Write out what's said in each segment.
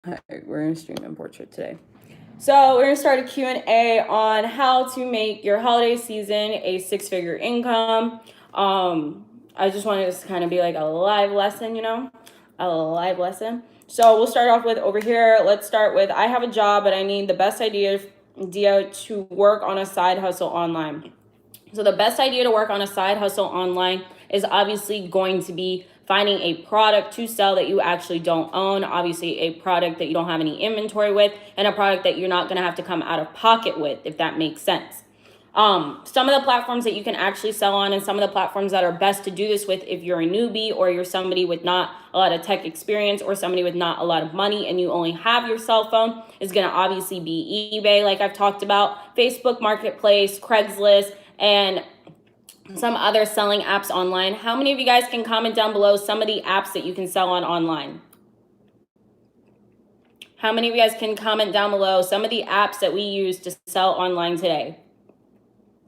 All right, we're going to stream in portrait today. So we're going to start a Q&A on how to make your holiday season a six-figure income. I just wanted this to kind of be like a live lesson, you know, a live lesson. So we'll start off with over here. Let's start with, I have a job, but I need the best idea to work on a side hustle online. So the best idea to work on a side hustle online is obviously going to be finding a product to sell that you actually don't own, obviously a product that you don't have any inventory with, and a product that you're not going to have to come out of pocket with, if that makes sense. Some of the platforms that you can actually sell on, and some of the platforms that are best to do this with if you're a newbie or you're somebody with not a lot of tech experience or somebody with not a lot of money and you only have your cell phone, is going to obviously be eBay, like I've talked about, Facebook Marketplace, Craigslist, and some other selling apps online. How many of you guys can comment down below some of the apps that you can sell on online? How many of you guys can comment down below some of the apps that we use to sell online today?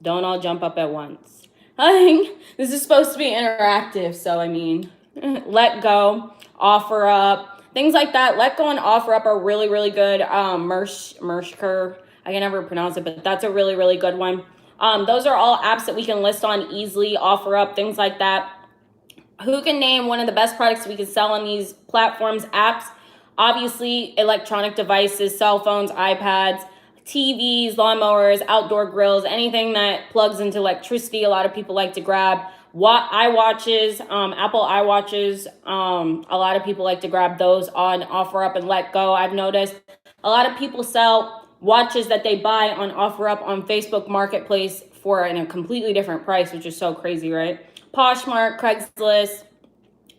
Don't all jump up at once. I think this is supposed to be interactive, so I mean, Let Go, OfferUp, things like that. Let Go and OfferUp are really, really good. Mershker, I can never pronounce it, but that's a really, really good one. Those are all apps that we can list on easily, OfferUp, things like that. Who can name one of the best products we can sell on these platforms, apps? Obviously, electronic devices, cell phones, iPads, TVs, lawnmowers, outdoor grills, anything that plugs into electricity. A lot of people like to grab iWatches, Apple iWatches. A lot of people like to grab those on OfferUp and Let Go. I've noticed a lot of people sell watches that they buy on OfferUp on Facebook Marketplace for a completely different price, which is so crazy, right? Poshmark, Craigslist.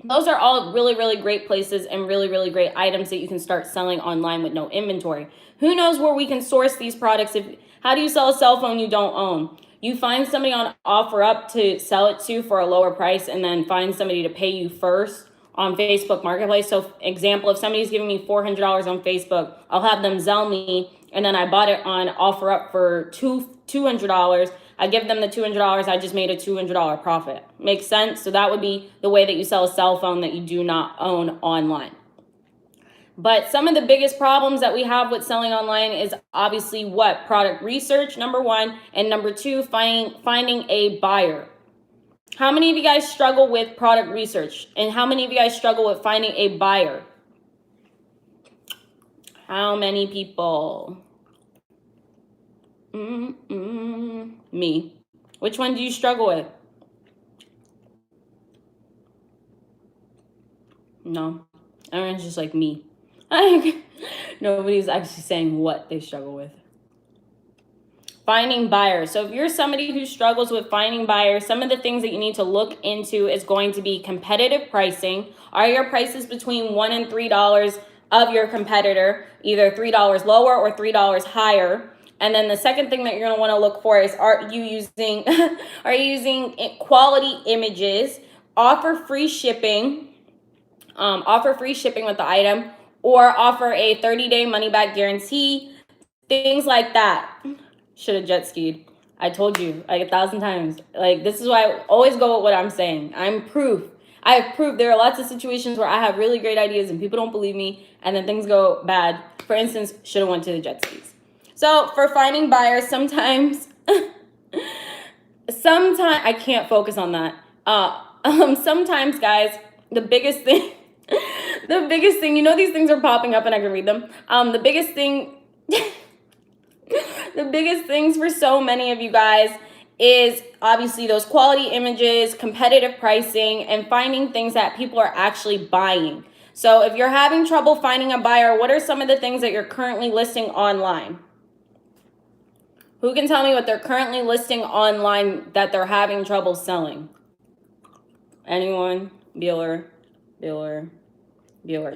Those are all really, really great places and really, really great items that you can start selling online with no inventory. Who knows where we can source these products? How do you sell a cell phone you don't own? You find somebody on OfferUp to sell it to for a lower price and then find somebody to pay you first on Facebook Marketplace. So example, if somebody's giving me $400 on Facebook, I'll have them Zelle me, and then I bought it on OfferUp for $200. I give them the $200, I just made a $200 profit. Makes sense? So that would be the way that you sell a cell phone that you do not own online. But some of the biggest problems that we have with selling online is obviously what? Product research, number one, and number two, finding a buyer. How many of you guys struggle with product research? And how many of you guys struggle with finding a buyer? How many people? Me. Which one do you struggle with? No. Everyone's just like me. Nobody's actually saying what they struggle with. Finding buyers. So if you're somebody who struggles with finding buyers, some of the things that you need to look into is going to be competitive pricing. Are your prices between $1 and $3 of your competitor, either $3 lower or $3 higher? And then the second thing that you're going to want to look for is, are you using quality images, offer free shipping with the item, or offer a 30-day money-back guarantee, things like that. Should have jet skied. I told you like 1,000 times. Like, this is why I always go with what I'm saying. I'm proof. I have proof. There are lots of situations where I have really great ideas and people don't believe me, and then things go bad. For instance, should have went to the jet skis. So for finding buyers, sometimes I can't focus on that. Sometimes, guys, the biggest thing, you know, these things are popping up and I can read them. The biggest things for so many of you guys is obviously those quality images, competitive pricing, and finding things that people are actually buying. So if you're having trouble finding a buyer, what are some of the things that you're currently listing online? Who can tell me what they're currently listing online that they're having trouble selling? Anyone? Bueller.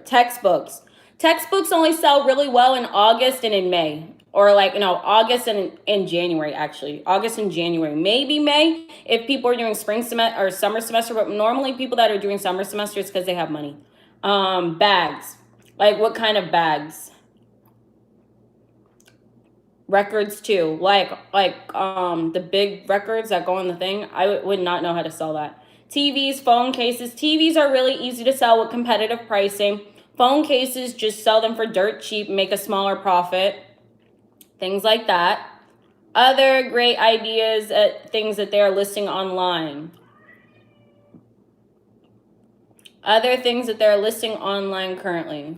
Textbooks. Textbooks only sell really well in August and in May. Or August and in January, actually. August and January. Maybe May if people are doing spring semester or summer semester. But normally people that are doing summer semester is because they have money. Bags. Like, what kind of bags? Records too. Like the big records that go on the thing. I would not know how to sell that. TVs, phone cases. TVs are really easy to sell with competitive pricing. Phone cases, just sell them for dirt cheap, make a smaller profit. Things like that. Other great ideas at things that they are listing online. Other things that they're listing online currently.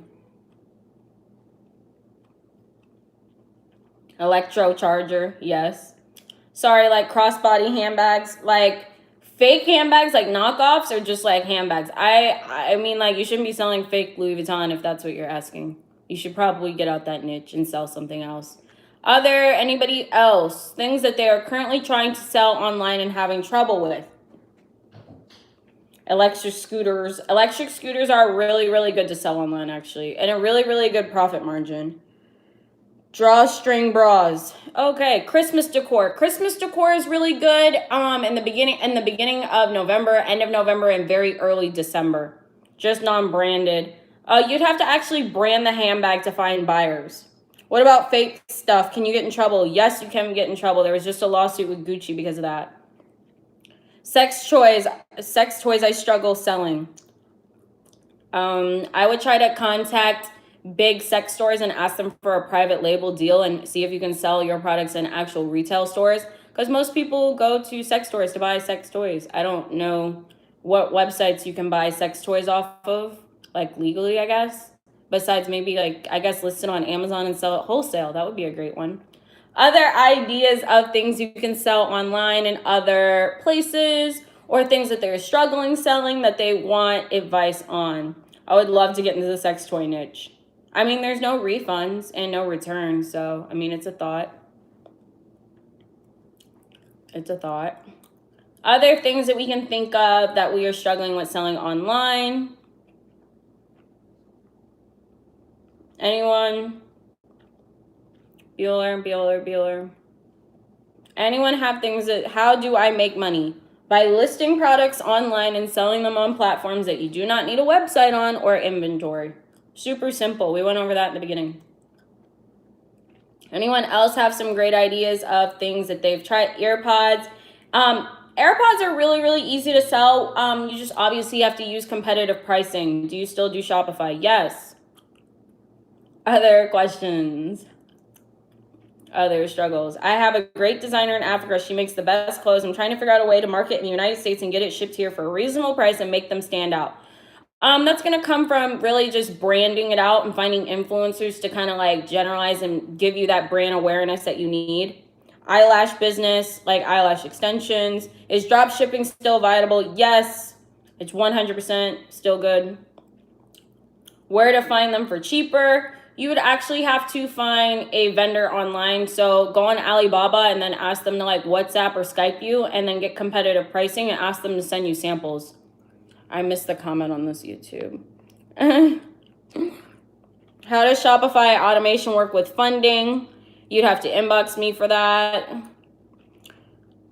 Electro charger, yes. Sorry, like crossbody handbags, like fake handbags, like knockoffs, or just like handbags. I mean, like, you shouldn't be selling fake Louis Vuitton if that's what you're asking. You should probably get out that niche and sell something else. Anybody else, things that they are currently trying to sell online and having trouble with? Electric scooters. Electric scooters are really, really good to sell online, actually, and a really, really good profit margin. Drawstring bras. Okay, Christmas decor. Christmas decor is really good in the beginning of November, end of November, and very early December. Just non-branded. You'd have to actually brand the handbag to find buyers. What about fake stuff? Can you get in trouble? Yes, you can get in trouble. There was just a lawsuit with Gucci because of that. Sex toys I struggle selling. I would try to contact big sex stores and ask them for a private label deal and see if you can sell your products in actual retail stores, because most people go to sex stores to buy sex toys. I don't know what websites you can buy sex toys off of, like legally, I guess, besides maybe, like, I guess listed on Amazon and sell it wholesale. That would be a great one. Other ideas of things you can sell online in other places, or things that they're struggling selling that they want advice on. I would love to get into the sex toy niche. I mean, there's no refunds and no returns, so, I mean, it's a thought. It's a thought. Other things that we can think of that we are struggling with selling online. Anyone? Bueller. Anyone have things that, how do I make money? By listing products online and selling them on platforms that you do not need a website on or inventory. Super simple. We went over that in the beginning. Anyone else have some great ideas of things that they've tried? AirPods. AirPods are really, really easy to sell. You just obviously have to use competitive pricing. Do you still do Shopify? Yes. Other questions? Other struggles. I have a great designer in Africa. She makes the best clothes. I'm trying to figure out a way to market in the United States and get it shipped here for a reasonable price and make them stand out. That's going to come from really just branding it out and finding influencers to kind of like generalize and give you that brand awareness that you need. Eyelash business, like eyelash extensions. Is drop shipping still viable? Yes, it's 100% still good. Where to find them for cheaper? You would actually have to find a vendor online. So go on Alibaba and then ask them to like WhatsApp or Skype you and then get competitive pricing and ask them to send you samples. I missed the comment on this YouTube. How does Shopify automation work with funding? You'd have to inbox me for that.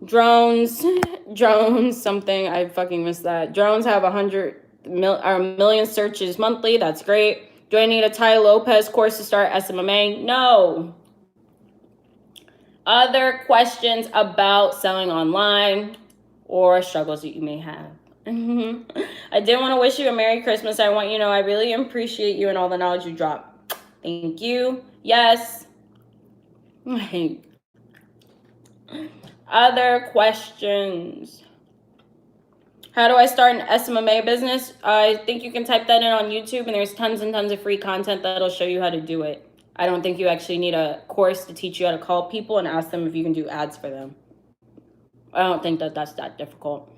Drones, something, I fucking missed that. Drones have 100 million searches monthly. That's great. Do I need a Ty Lopez course to start SMMA? No. Other questions about selling online or struggles that you may have? I did want to wish you a Merry Christmas. I want you to know I really appreciate you and all the knowledge you drop. Thank you. Yes. Other questions? How do I start an SMMA business? I think you can type that in on YouTube, and there's tons and tons of free content that'll show you how to do it. I don't think you actually need a course to teach you how to call people and ask them if you can do ads for them. I don't think that that's that difficult.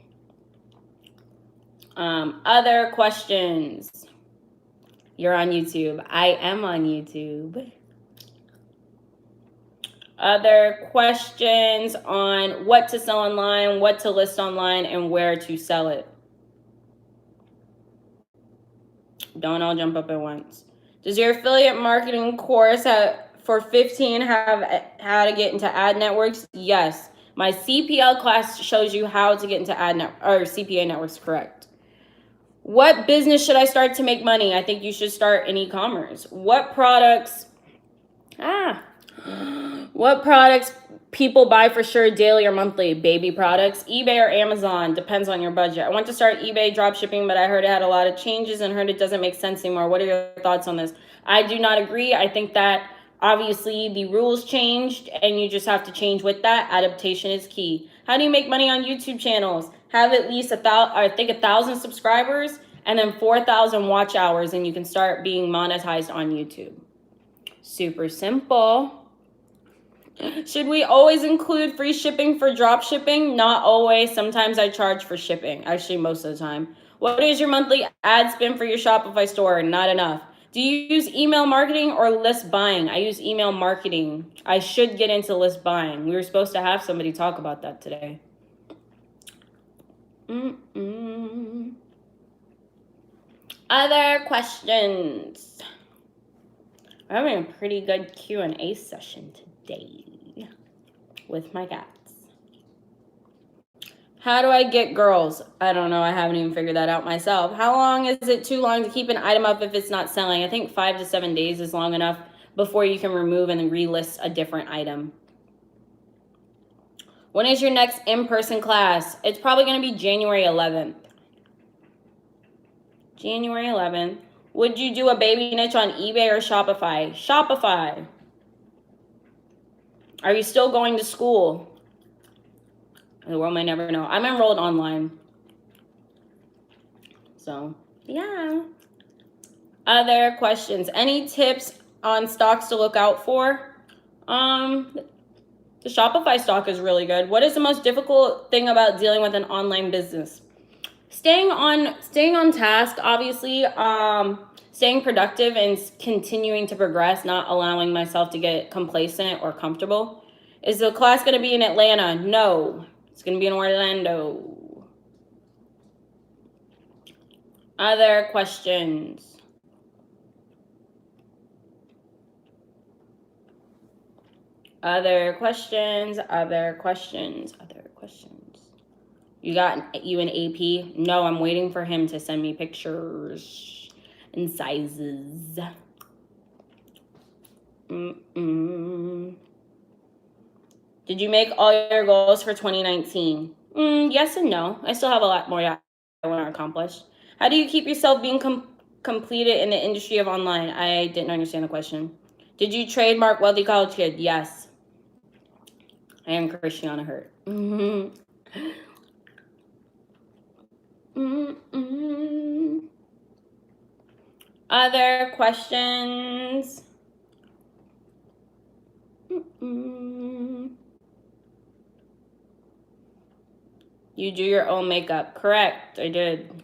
Other questions? You're on YouTube. I am on YouTube. Other questions on what to sell online, what to list online, and where to sell it? Don't all jump up at once. Does your affiliate marketing course for 15 have how to get into ad networks? Yes. My CPL class shows you how to get into CPA networks, correct. What business should I start to make money? I think you should start an e-commerce. What products? What products people buy for sure daily or monthly? Baby products, eBay or Amazon, depends on your budget. I want to start eBay dropshipping, but I heard it had a lot of changes and heard it doesn't make sense anymore. What are your thoughts on this? I do not agree. I think that obviously the rules changed and you just have to change with that. Adaptation is key. How do you make money on YouTube channels? Have at least 1,000 subscribers and then 4,000 watch hours and you can start being monetized on YouTube. Super simple. Should we always include free shipping for drop shipping? Not always. Sometimes I charge for shipping. Actually, most of the time. What is your monthly ad spend for your Shopify store? Not enough. Do you use email marketing or list buying? I use email marketing. I should get into list buying. We were supposed to have somebody talk about that today. Other questions? We're having a pretty good Q&A session today with my cats. How do I get girls? I don't know. I haven't even figured that out myself. How long is it too long to keep an item up if it's not selling? I think 5 to 7 days is long enough before you can remove and relist a different item. When is your next in-person class? It's probably going to be January 11th. January 11th. Would you do a baby niche on eBay or Shopify? Shopify. Are you still going to school? The world may never know. I'm enrolled online. So, yeah. Other questions? Any tips on stocks to look out for? The Shopify stock is really good. What is the most difficult thing about dealing with an online business? Staying on task, obviously. Staying productive and continuing to progress, not allowing myself to get complacent or comfortable. Is the class going to be in Atlanta? No. It's going to be in Orlando. Other questions? Other questions? Other questions? Other questions? You got you an AP? No, I'm waiting for him to send me pictures and sizes. Did you make all your goals for 2019? Yes and no. I still have a lot more I want to accomplish. How do you keep yourself being completed in the industry of online? I didn't understand the question. Did you trademark Wealthy College Kid? Yes. I am Christianna Hurt. Other questions? You do your own makeup. Correct, I did.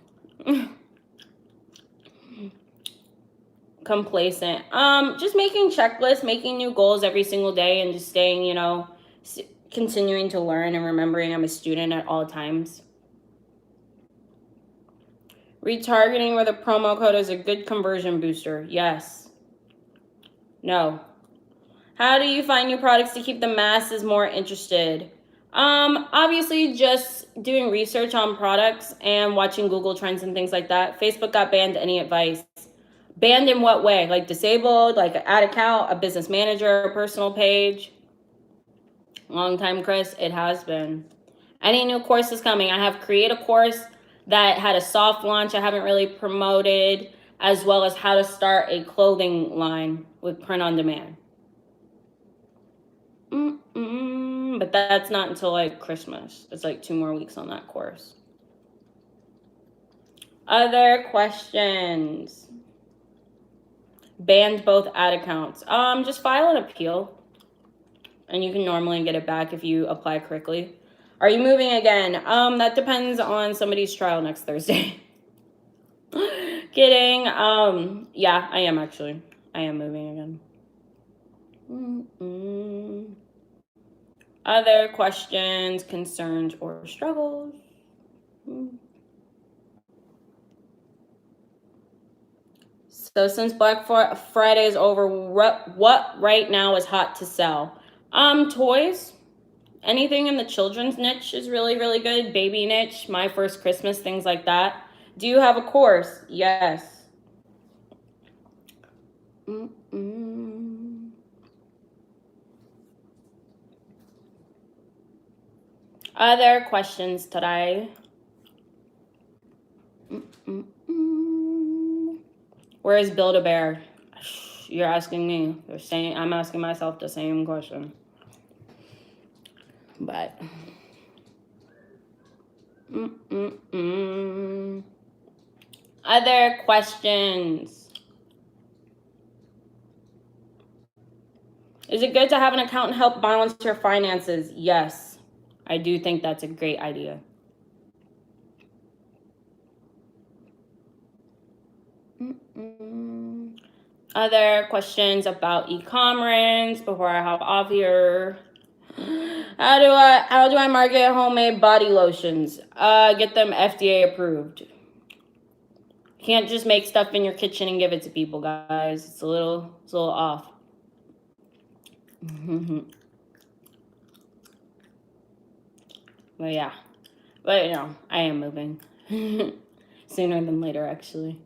Complacent. Just making checklists, making new goals every single day and just staying, continuing to learn and remembering I'm a student at all times. Retargeting with a promo code is a good conversion booster. Yes. No. How do you find new products to keep the masses more interested? Obviously just doing research on products and watching Google Trends and things like that. Facebook got banned. Any advice? Banned in what way? Like disabled, like an ad account, a business manager, a personal page? Long time, Chris. It has been. Any new courses coming? I have create a course that had a soft launch I haven't really promoted, as well as how to start a clothing line with print on demand. But that's not until like Christmas. It's like 2 more weeks on that course. Other questions? Banned both ad accounts. Just file an appeal and you can normally get it back if you apply correctly. Are you moving again? That depends on somebody's trial next Thursday. Kidding. Yeah, I am actually. I am moving again. Other questions, concerns, or struggles? So since Black Friday is over, what right now is hot to sell? Toys. Anything in the children's niche is really, really good. Baby niche, my first Christmas, things like that. Do you have a course? Yes. Other questions today? Where is Build-A-Bear? You're asking me. They're saying I'm asking myself the same question. But other questions? Is it good to have an accountant help balance your finances? Yes, I do think that's a great idea. Other questions about e-commerce before I hop off here? How do I market homemade body lotions? Get them FDA approved. Can't just make stuff in your kitchen and give it to people, guys. It's a little off. But yeah. But you know, I am moving. Sooner than later, actually.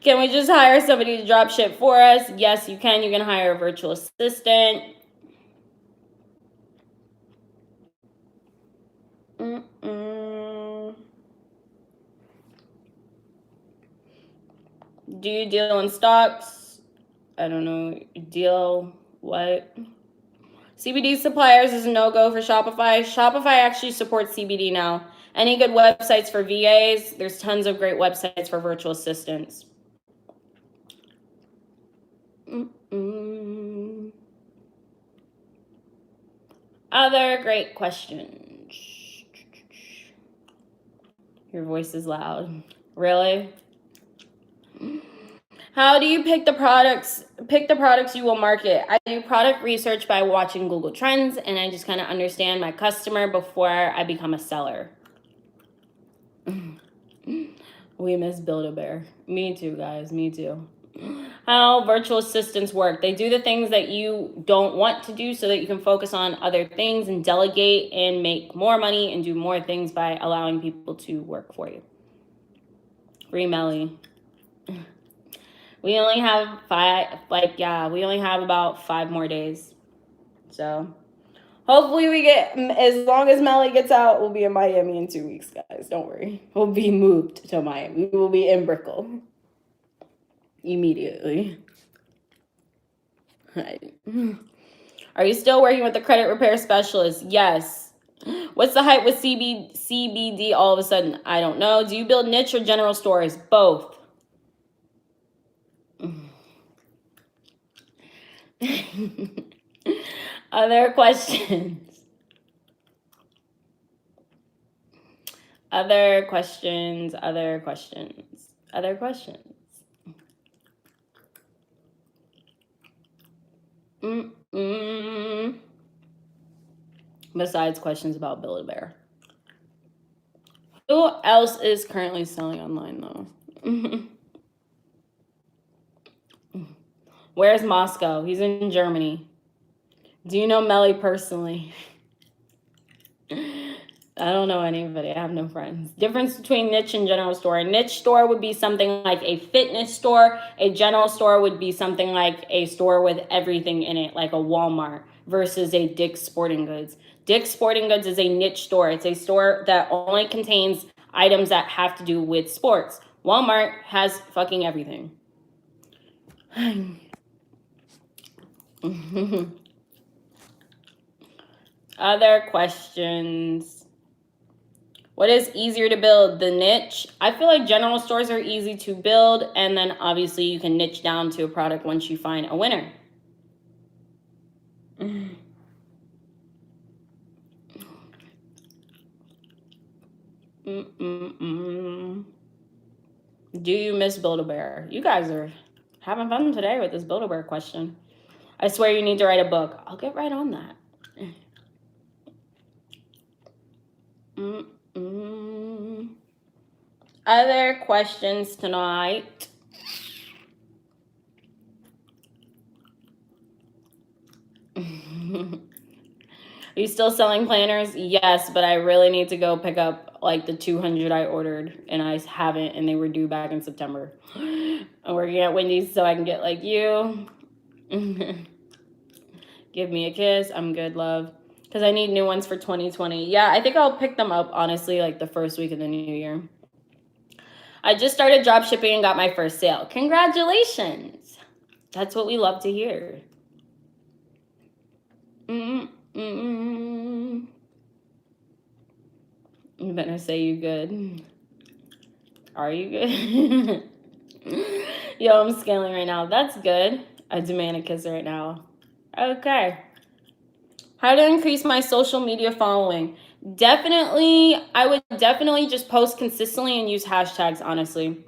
Can we just hire somebody to drop ship for us? Yes, you can. You can hire a virtual assistant. Do you deal in stocks? I don't know. Deal what? CBD suppliers is a no-go for Shopify. Shopify actually supports CBD now. Any good websites for VAs? There's tons of great websites for virtual assistants. Other great questions. Your voice is loud. Really? How do you pick the products you will market? I do product research by watching Google Trends, and I just kind of understand my customer before I become a seller. We miss Build-A-Bear. Me too, guys. Me too. How virtual assistants work. They do the things that you don't want to do so that you can focus on other things and delegate and make more money and do more things by allowing people to work for you. Free Melly. We only have we only have about 5 more days. So hopefully we get, as long as Melly gets out, we'll be in Miami in 2 weeks, guys. Don't worry. We'll be moved to Miami. We will be in Brickell immediately. Are you still working with the credit repair specialist? Yes. What's the hype with CBD all of a sudden? I don't know. Do you build niche or general stores? Both. Other questions? Other questions? Other questions? Other questions? Besides questions about Build-A-Bear. Who else is currently selling online, though? Where's Moscow? He's in Germany. Do you know Melly personally? I don't know anybody. I have no friends. Difference between niche and general store. A niche store would be something like a fitness store. A general store would be something like a store with everything in it, like a Walmart, versus a Dick's Sporting Goods. Dick's Sporting Goods is a niche store. It's a store that only contains items that have to do with sports. Walmart has fucking everything. Other questions? What is easier to build? The niche? I feel like general stores are easy to build, and then obviously you can niche down to a product once you find a winner. Do you miss Build-A-Bear? You guys are having fun today with this Build-A-Bear question. I swear you need to write a book. I'll get right on that. Other questions tonight? Are you still selling planners? Yes, but I really need to go pick up like the 200 I ordered, and I haven't, and they were due back in September. I'm working at Wendy's so I can get like you. Give me a kiss. I'm good, love. because I need new ones for 2020. Yeah, I think I'll pick them up, honestly, like the first week of the new year. I just started drop shipping and got my first sale. Congratulations. That's what we love to hear. You better say you good. Are you good? Yo, I'm scaling right now. That's good. I demand a kiss right now. Okay. How to increase my social media following? I would definitely just post consistently and use hashtags, honestly.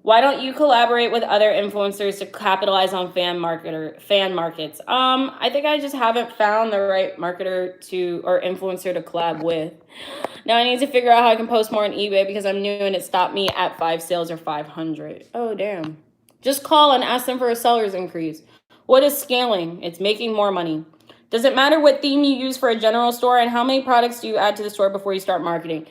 Why don't you collaborate with other influencers to capitalize on fan markets? I think I just haven't found the right marketer or influencer to collab with. Now I need to figure out how I can post more on eBay because I'm new and it stopped me at 5 sales or 500. Oh, damn. Just call and ask them for a seller's increase. What is scaling? It's making more money. Does it matter what theme you use for a general store, and how many products do you add to the store before you start marketing?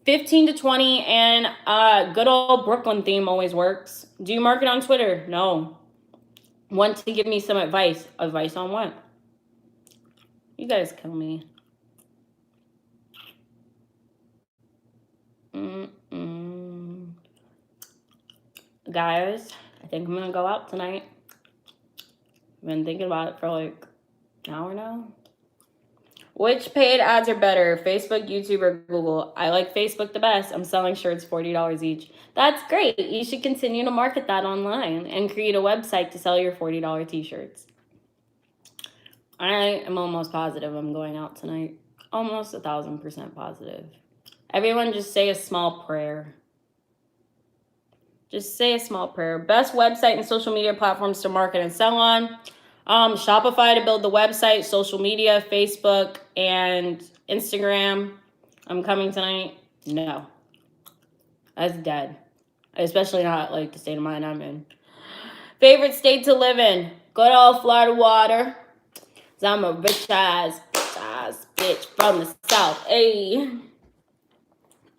15 to 20, and good old Brooklyn theme always works. Do you market on Twitter? No. Want to give me some advice? Advice on what? You guys kill me. Guys, I think I'm going to go out tonight. I've been thinking about it for like an hour now. Which paid ads are better, Facebook, YouTube, or Google? I like Facebook the best. I'm selling shirts $40 each. That's great. You should continue to market that online and create a website to sell your $40 t-shirts. I am almost positive I'm going out tonight. Almost 1,000% positive. Everyone just say a small prayer. Just say a small prayer. Best website and social media platforms to market and sell on. Shopify to build the website, social media, Facebook, and Instagram. I'm coming tonight. No. That's dead. Especially not like the state of mind I'm in. Favorite state to live in? Good old Florida water. 'Cause I'm a rich ass bitch from the South. Hey.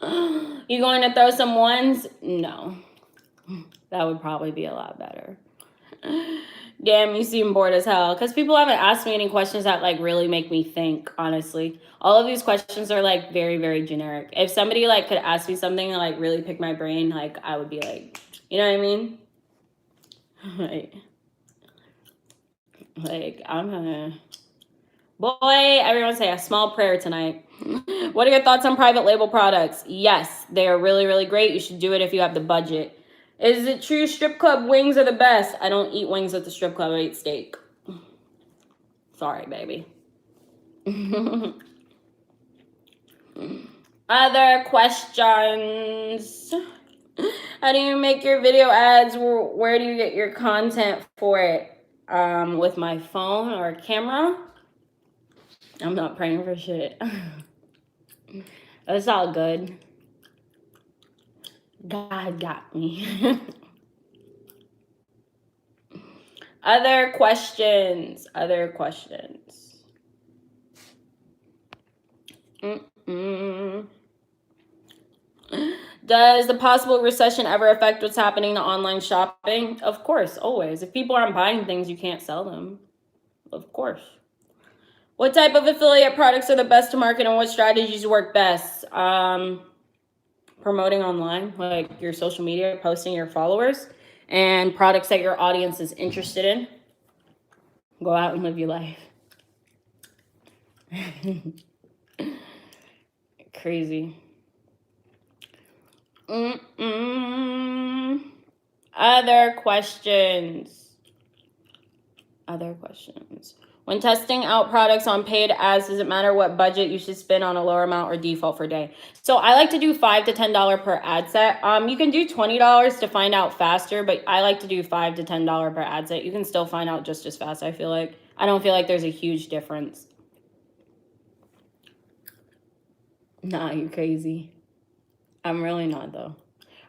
You going to throw some ones? No. That would probably be a lot better. Damn, you seem bored as hell. Because people haven't asked me any questions that like really make me think, honestly. All of these questions are like very, very generic. If somebody like could ask me something and like really pick my brain, like I would be like, you know what I mean? Like I'm gonna... Boy, everyone say a small prayer tonight. What are your thoughts on private label products? Yes, they are really, really great. You should do it if you have the budget. Is it true strip club wings are the best? I don't eat wings at the strip club. I eat steak. Sorry, baby. Other questions? How do you make your video ads? Where do you get your content for it? With my phone or camera? I'm not praying for shit. It's all good. God got me. Other questions. Does the possible recession ever affect what's happening to online shopping? Of course, always. If people aren't buying things, you can't sell them. Of course. What type of affiliate products are the best to market, and what strategies work best? Promoting online, like your social media, posting your followers, and products that your audience is interested in. Go out and live your life. Crazy. Other questions. When testing out products on paid ads, does it matter what budget you should spend on a lower amount or default per day? So I like to do $5 to $10 per ad set. You can do $20 to find out faster, but I like to do $5 to $10 per ad set. You can still find out just as fast, I feel like. I don't feel like there's a huge difference. Nah, you crazy. I'm really not, though.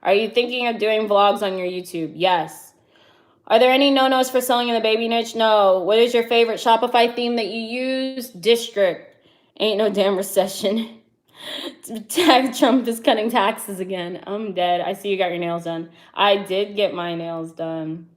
Are you thinking of doing vlogs on your YouTube? Yes. Are there any no-nos for selling in the baby niche? No. What is your favorite Shopify theme that you use? District. Ain't no damn recession. Trump is cutting taxes again. I'm dead. I see you got your nails done. I did get my nails done.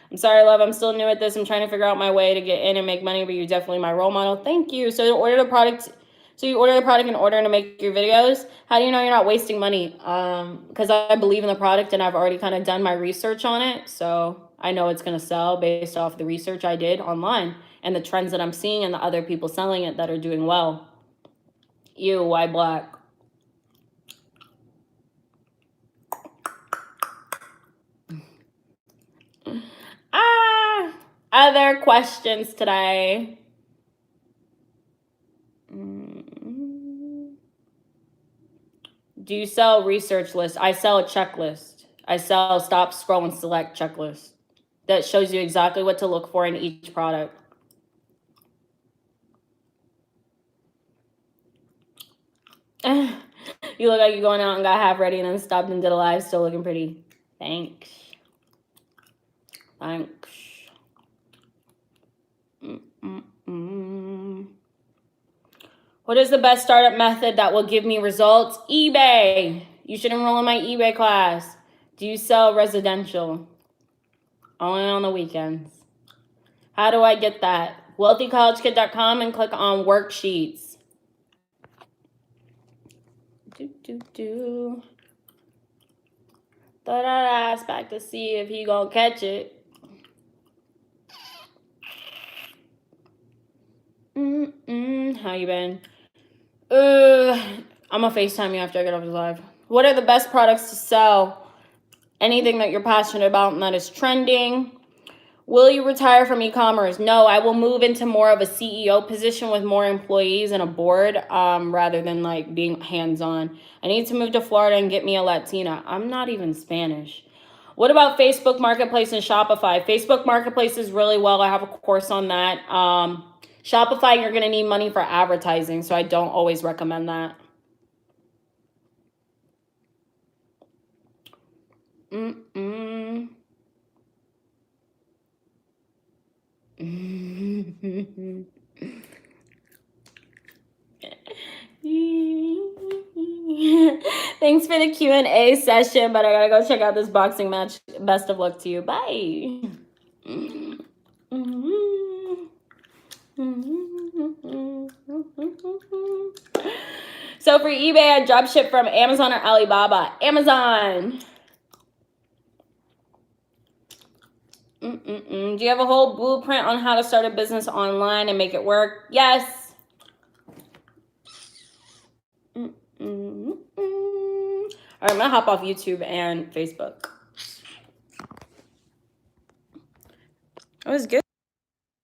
I'm sorry, love. I'm still new at this. I'm trying to figure out my way to get in and make money, but you're definitely my role model. Thank you. So to order the product So you order the product in order to make your videos. How do you know you're not wasting money? Because I believe in the product and I've already kind of done my research on it. So I know it's going to sell based off the research I did online and the trends that I'm seeing and the other people selling it that are doing well. Ew, why black? Other questions today? Do you sell research lists? I sell a checklist. I sell stop, scroll, and select checklist that shows you exactly what to look for in each product. You look like you're going out and got half ready and then stopped and did a live, still looking pretty. Thanks. Thanks. What is the best startup method that will give me results? eBay. You should enroll in my eBay class. Do you sell residential? Only on the weekends. How do I get that? Wealthycollegekid.com and click on worksheets. Thought I'd ask back to see if he gonna catch it. How you been? I'm gonna FaceTime you after I get off the live. What are the best products to sell? Anything that you're passionate about and that is trending. Will you retire from e-commerce? No, I will move into more of a CEO position with more employees and a board rather than like being hands-on. I need to move to Florida and get me a Latina. I'm not even Spanish. What about Facebook Marketplace and Shopify? Facebook Marketplace is really well. I have a course on that. Shopify, you're going to need money for advertising, so I don't always recommend that. Thanks for the Q&A session, but I gotta go check out this boxing match. Best of luck to you. Bye. So for eBay, I drop ship from Amazon or Alibaba. Amazon. Do you have a whole blueprint on how to start a business online and make it work? Yes. All right, I'm gonna hop off YouTube and Facebook. That was good.